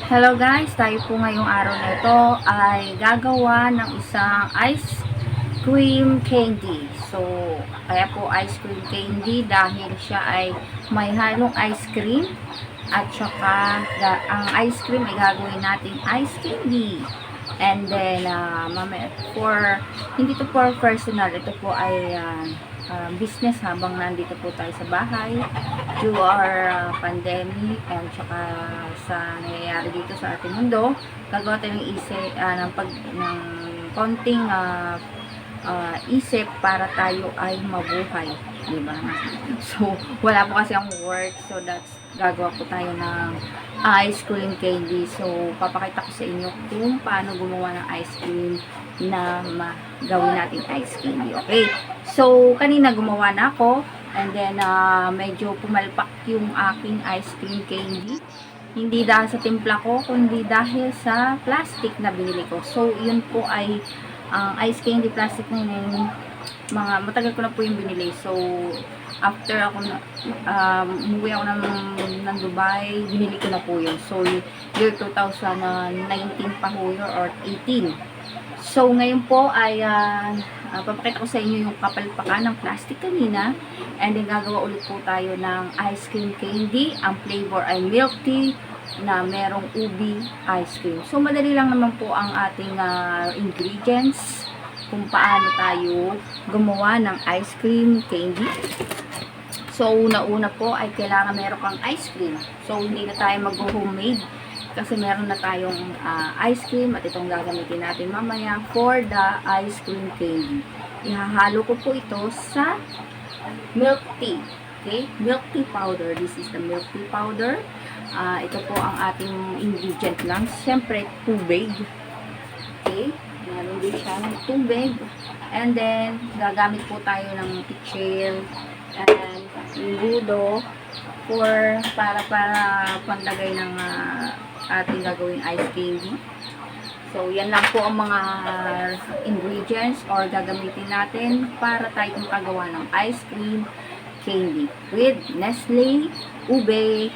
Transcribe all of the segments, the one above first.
Hello guys, tayo po ngayong araw na ito ay gagawa ng isang ice cream candy. So, kaya po ice cream candy dahil siya ay may halong ice cream at saka ang ice cream ay gagawin nating ice candy. And then, hindi to for personal, ito po ay business habang nandito po tayo sa bahay due our pandemic and saka sa nangyayari dito sa ating mundo. Gagawa tayo ng ng konting isip para tayo ay mabuhay, di ba? So wala po kasi ang work, so that's gagawa po tayo ng ice cream candy. So papakita ko sa inyo kung paano gumawa ng ice cream na gawin natin ice candy. Okay, so kanina gumawa na ako and then medyo pumalpak yung aking ice cream candy, hindi dahil sa timpla ko kundi dahil sa plastic na binili ko. So yun po ay ice candy plastic na yun, mga matagal ko na po yung binili. So after ako umuwi ako ng Dubai, binili ko na po yun. So year 2019 pa po yun or 18. So ngayon po ay papakita ko sa inyo yung kapalpakan ng plastic kanina, and then gagawa ulit po tayo ng ice cream candy. Ang flavor ay milk tea na merong ubi ice cream. So madali lang naman po ang ating ingredients kung paano tayo gumawa ng ice cream candy. So una-una po ay kailangan meron kang ice cream. So hindi na tayo mag-homemade kasi meron na tayong ice cream at itong gagamitin natin mamaya for the ice cream candy. Ihahalo ko po ito sa milk tea. Okay? Milk tea powder. This is the milk tea powder. Ito po ang ating ingredient lang. Siyempre, tubig. Okay? Meron din siya ng tubig. And then, gagamit po tayo ng pichel and budo para pandagay ng ating gagawing ice candy. So, yan lang po ang mga ingredients or gagamitin natin para tayo makagawa ng ice cream candy with Nestle ube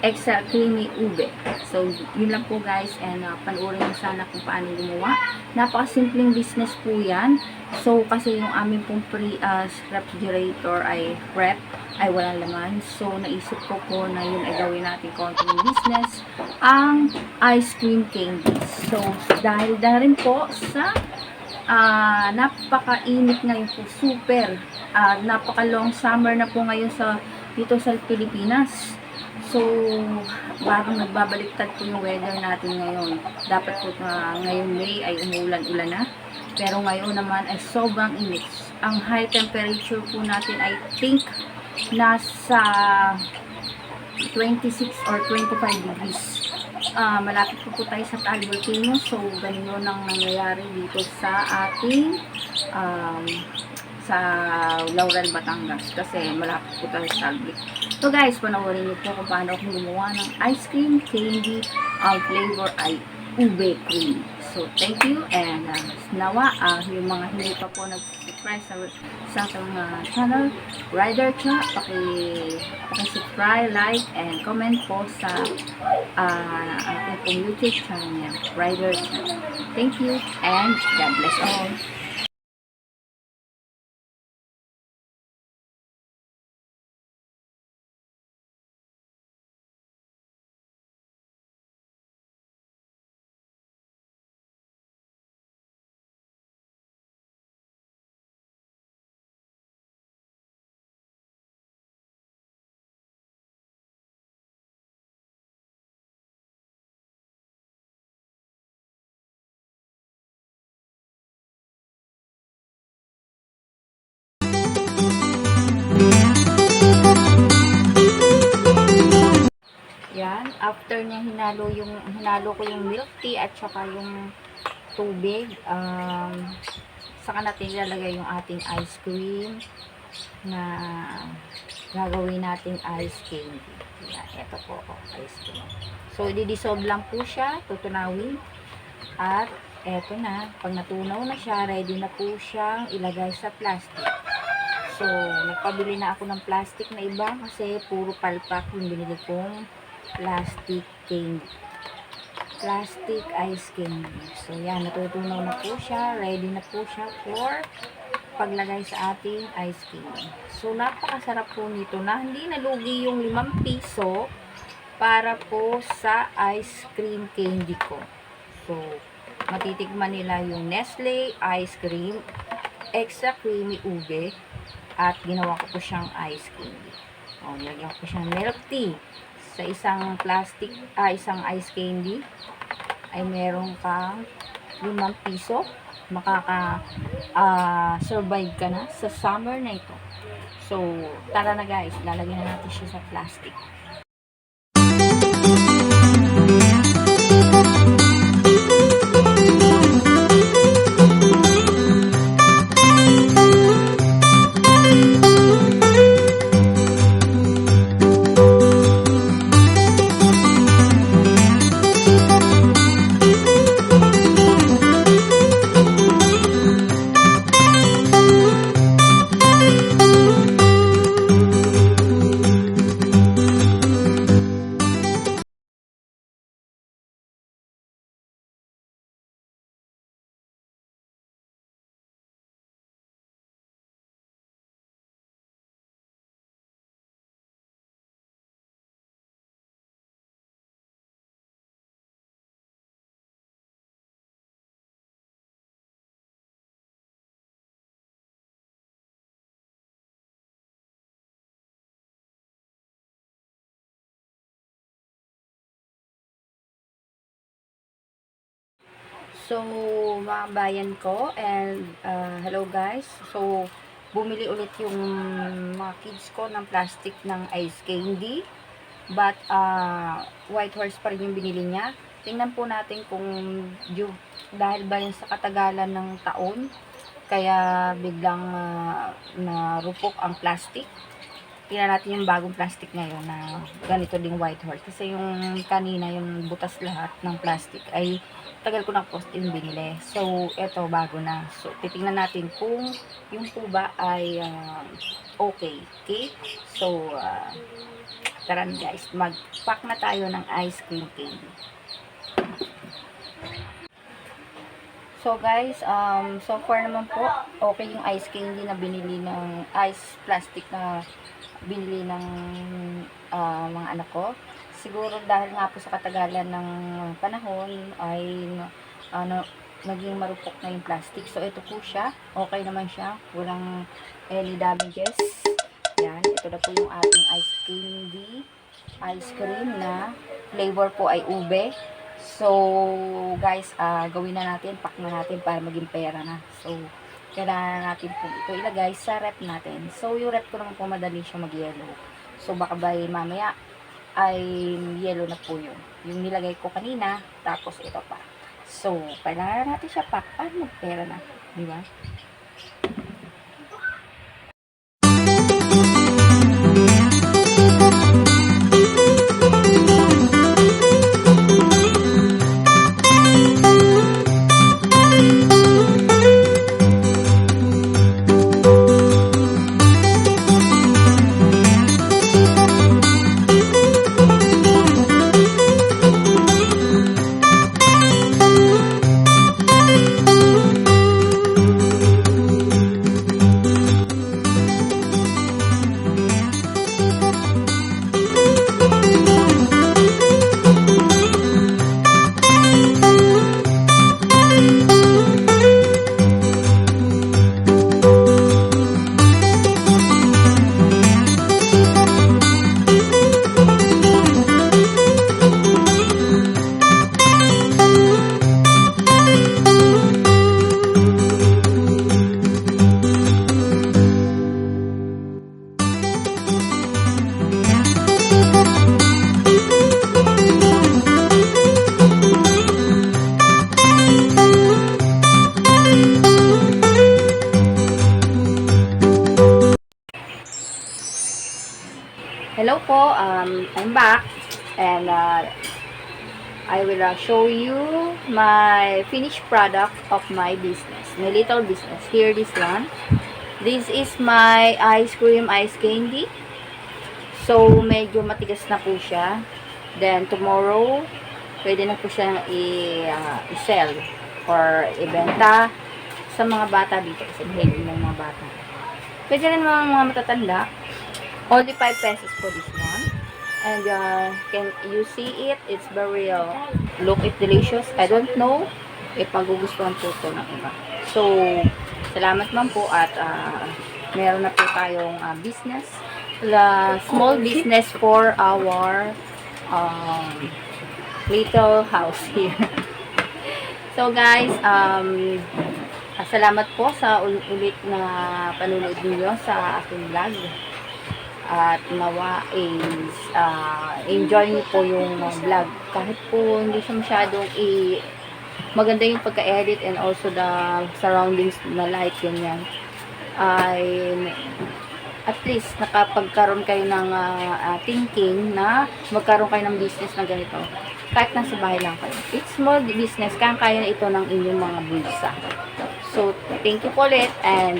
extra creamy ube. So, yun lang po guys, and panoorin nyo sana kung paano gumawa. Napakasimpleng business po yan. So, kasi yung aming pong refrigerator ay rep ay walang laman. So, naisip ko po na yun ay gawin natin konting business, ang ice cream candy. So, dahil na rin po sa napakainit ngayon po, super napaka long summer na po ngayon dito sa Pilipinas. So, parang nagbabaliktad po yung weather natin ngayon. Dapat po ngayong May ay umulan-ulan na. Pero ngayon naman ay sobrang init. Ang high temperature po natin I think nasa 26 or 25 degrees. Malapit po tayo sa Taal Volcano. So, ganyan ang nangyayari dito sa ating sa Laurel, Batangas, kasi malapit po tayo sa Taal. So guys, panoorin niyo po kung paano akong gumawa ng ice cream candy. Ang flavor ay ube cream. So thank you, and nawa yung mga hindi pa po nag-subscribe sa aking channel Rider Cha, paki-subscribe, like, and comment po sa aking pong YouTube channel Rider Cha. Thank you, and God bless all. Yan, after niya hinalo ko yung milk tea at saka yung tubig, saka natin ilalagay yung ating ice cream na gagawin natin ice candy. Yan, ito po ice cream. So, i-dissolve lang po siya, tutunawin. At eto na, pag natunaw na siya, ready na po siyang ilagay sa plastic. So, nagpabili na ako ng plastic na iba kasi puro palpak yung binili kong plastic candy. plastic ice candy. So, yan, natutunaw na po siya. Ready na po siya for paglagay sa ating ice candy. So, napakasarap po nito na hindi nalugi yung 5 piso para po sa ice cream candy ko. So, matitikman nila yung Nestle ice cream, extra creamy ube, at ginawa ko po siyang ice candy. O, nilagyan ko po siyang milk tea. Sa isang isang ice candy, ay meron kang 5 piso. Survive ka na sa summer na ito. So, tara na guys, lalagyan na natin siya sa plastic. So, mga bayan ko, and hello guys. So, bumili ulit yung mga kids ko ng plastic ng ice candy. But, white horse pa rin yung binili niya. Tingnan po natin kung dahil ba yun sa katagalan ng taon, kaya biglang narupok ang plastic. Tingnan natin yung bagong plastic ngayon na ganito ding white horse. Kasi yung kanina, yung butas lahat ng plastic ay tagal ko na post in binili. So, eto bago na. So, titingnan natin kung yung po ba ay okay. Okay? So, tara guys, mag-pack na tayo ng ice cream candy. So guys, so far naman po, okay yung ice candy na binili ng ice plastic na binili ng mga anak ko. Siguro dahil nga po sa katagalan ng panahon ay naging marupok na yung plastic. So ito po siya, okay naman siya, walang any damages. Yan, ito na po yung ating ice cream na flavor po ay ube. So guys, gawin na natin, pack na natin para maging pera na. So kailangan natin po ito ilagay sa rep natin. So yung rep ko naman po madali siya mag-yellow. So baka by mamaya ay yellow na po yun. Yung nilagay ko kanina, tapos ito pa. So, kailangan natin siya pack para magpera na. Di ba? Hello po, I'm back and I will show you my finished product of my business, my little business. Here this one. This is my ice cream ice candy. So medyo matigas na po siya. Then tomorrow pwede na po siyang i-sell or ibenta sa mga bata dito kasi mahilig ng mga bata. Pwede rin mga matatanda. Only 5 pesos po this one. And can you see it? It's very look it delicious. I don't know if magugustuhan po ito ng iba. So, salamat man po at meron na po tayong business. The small business for our little house here. So guys, salamat po sa ulit na panunod niyo sa aking vlog. At nawa is enjoy niyo po yung vlog. Kahit po hindi siya masyadong maganda yung pagka-edit and also the surroundings na light ganyan. At least nakapagkaroon kayo ng thinking na magkaroon kayo ng business na ganito. Kahit nasa bahay lang kayo. It's small business. Kaya na ito ng inyong mga bulsa. So, thank you po ulit. And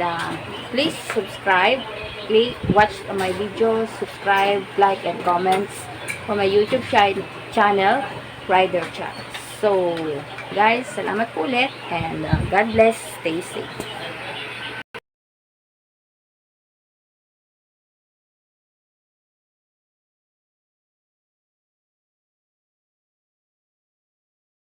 please subscribe. Please watch my videos. Subscribe, like, and comments for my YouTube channel, Rider Chat. So, guys, salamat po ulit. And God bless. Stay safe.